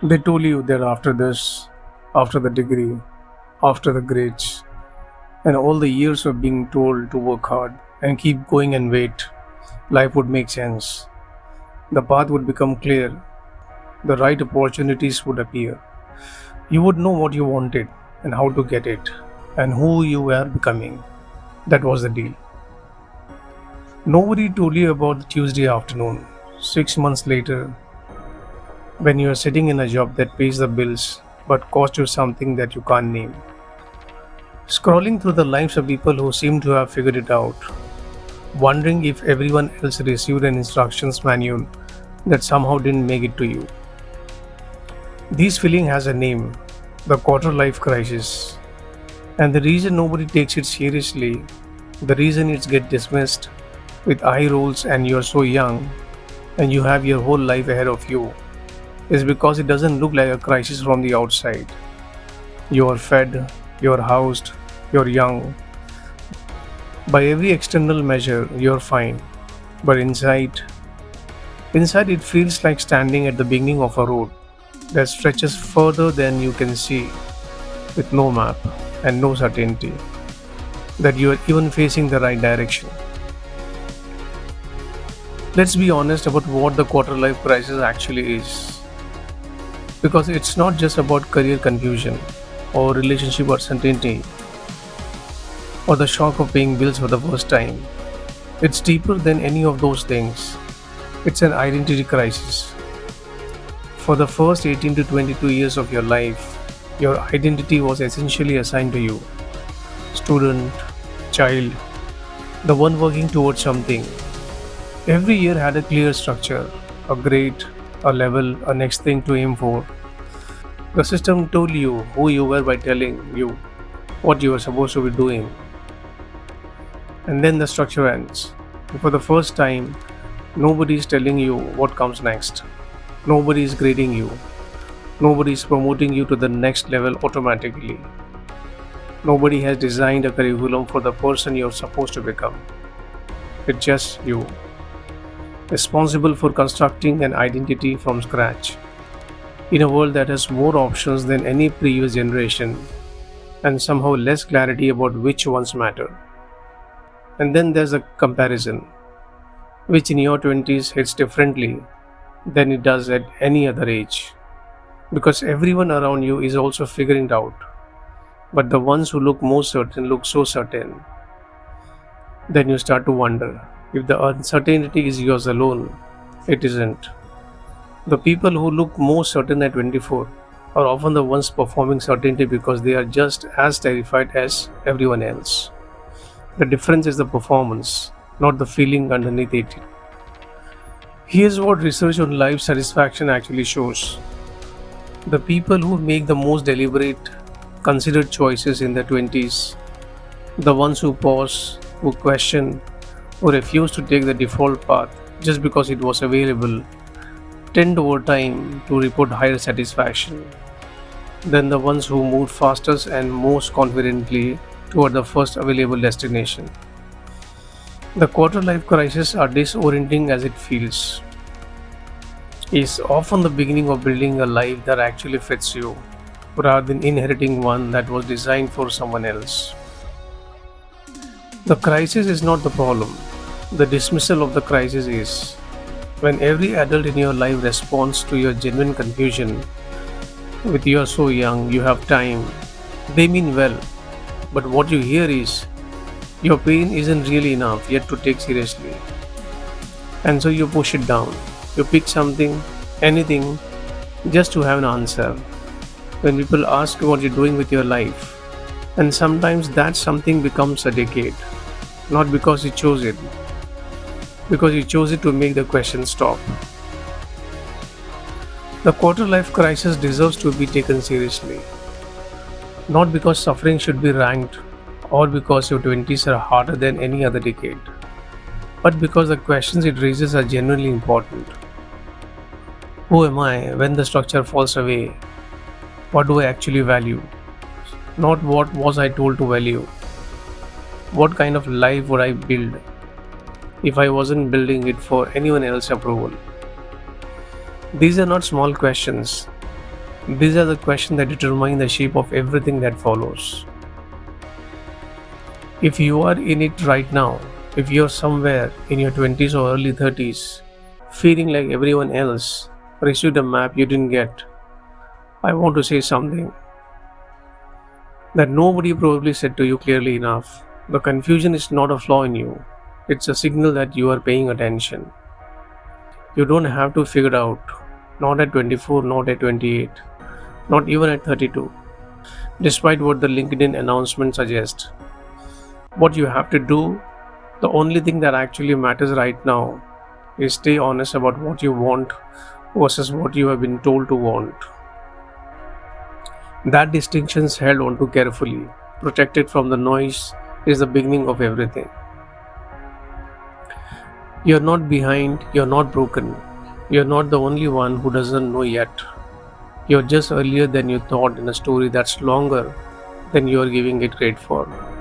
They told you that after this, after the degree, after the grades, and all the years of being told to work hard and keep going and wait, life would make sense. The path would become clear, the right opportunities would appear. You would know what you wanted and how to get it, and who you were becoming. That was the deal. Nobody told you about the Tuesday afternoon, 6 months later, when you are sitting in a job that pays the bills but costs you something that you can't name. Scrolling through the lives of people who seem to have figured it out, wondering if everyone else received an instructions manual that somehow didn't make it to you. This feeling has a name, the quarter life crisis. And the reason nobody takes it seriously, the reason it's get dismissed with eye rolls and you're so young and you have your whole life ahead of you, is because it doesn't look like a crisis from the outside. You're fed, you're housed, you're young. By every external measure, you're fine. But inside it feels like standing at the beginning of a road that stretches further than you can see, with no map and no certainty that you are even facing the right direction. Let's be honest about what the quarter life crisis actually is. Because it's not just about career confusion or relationship uncertainty or the shock of paying bills for the first time. It's deeper than any of those things. It's an identity crisis. For the first 18 to 22 years of your life, your identity was essentially assigned to you: student, child, the one working towards something. Every year had a clear structure, a grade, a level, a next thing to aim for. The system told you who you were by telling you what you were supposed to be doing. And then the structure ends. For the first time, nobody is telling you what comes next. Nobody is grading you. Nobody is promoting you to the next level automatically. Nobody has designed a curriculum for the person you're supposed to become. It's just you, responsible for constructing an identity from scratch. In a world that has more options than any previous generation, and somehow less clarity about which ones matter. And then there's a comparison, which in your 20s hits differently than it does at any other age. Because everyone around you is also figuring it out. But the ones who look most certain look so certain. Then you start to wonder if the uncertainty is yours alone. It isn't. The people who look most certain at 24 are often the ones performing certainty because they are just as terrified as everyone else. The difference is the performance, not the feeling underneath it. Here's what research on life satisfaction actually shows. The people who make the most deliberate, considered choices in their 20s, the ones who pause, who question, who refuse to take the default path just because it was available, tend over time to report higher satisfaction than the ones who moved fastest and most confidently toward the first available destination. The quarter life crisis, are disorienting as it feels, is often the beginning of building a life that actually fits you, rather than inheriting one that was designed for someone else. The crisis is not the problem. The dismissal of the crisis is. When every adult in your life responds to your genuine confusion with "you're so young, you have time," they mean well, but what you hear is your pain isn't really enough yet to take seriously. And so you push it down. You pick something, anything, just to have an answer. When people ask what you're doing with your life, and sometimes that something becomes a decade, not because you chose it, because you chose it to make the question stop. The quarter life crisis deserves to be taken seriously, not because suffering should be ranked or because your 20s are harder than any other decade, but because the questions it raises are genuinely important. Who am I when the structure falls away? What do I actually value? Not what was I told to value. What kind of life would I build if I wasn't building it for anyone else's approval? These are not small questions. These are the questions that determine the shape of everything that follows. If you are in it right now, if you're somewhere in your 20s or early 30s, feeling like everyone else received a map you didn't get, I want to say something that nobody probably said to you clearly enough. The confusion is not a flaw in you, it's a signal that you are paying attention. You don't have to figure it out, not at 24, not at 28, not even at 32, despite what the LinkedIn announcement suggests. What you have to do, the only thing that actually matters right now, is stay honest about what you want versus what you have been told to want. That distinction is held onto carefully, protected from the noise, is the beginning of everything. You're not behind, you're not broken, you're not the only one who doesn't know yet. You're just earlier than you thought in a story that's longer than you're giving it credit for.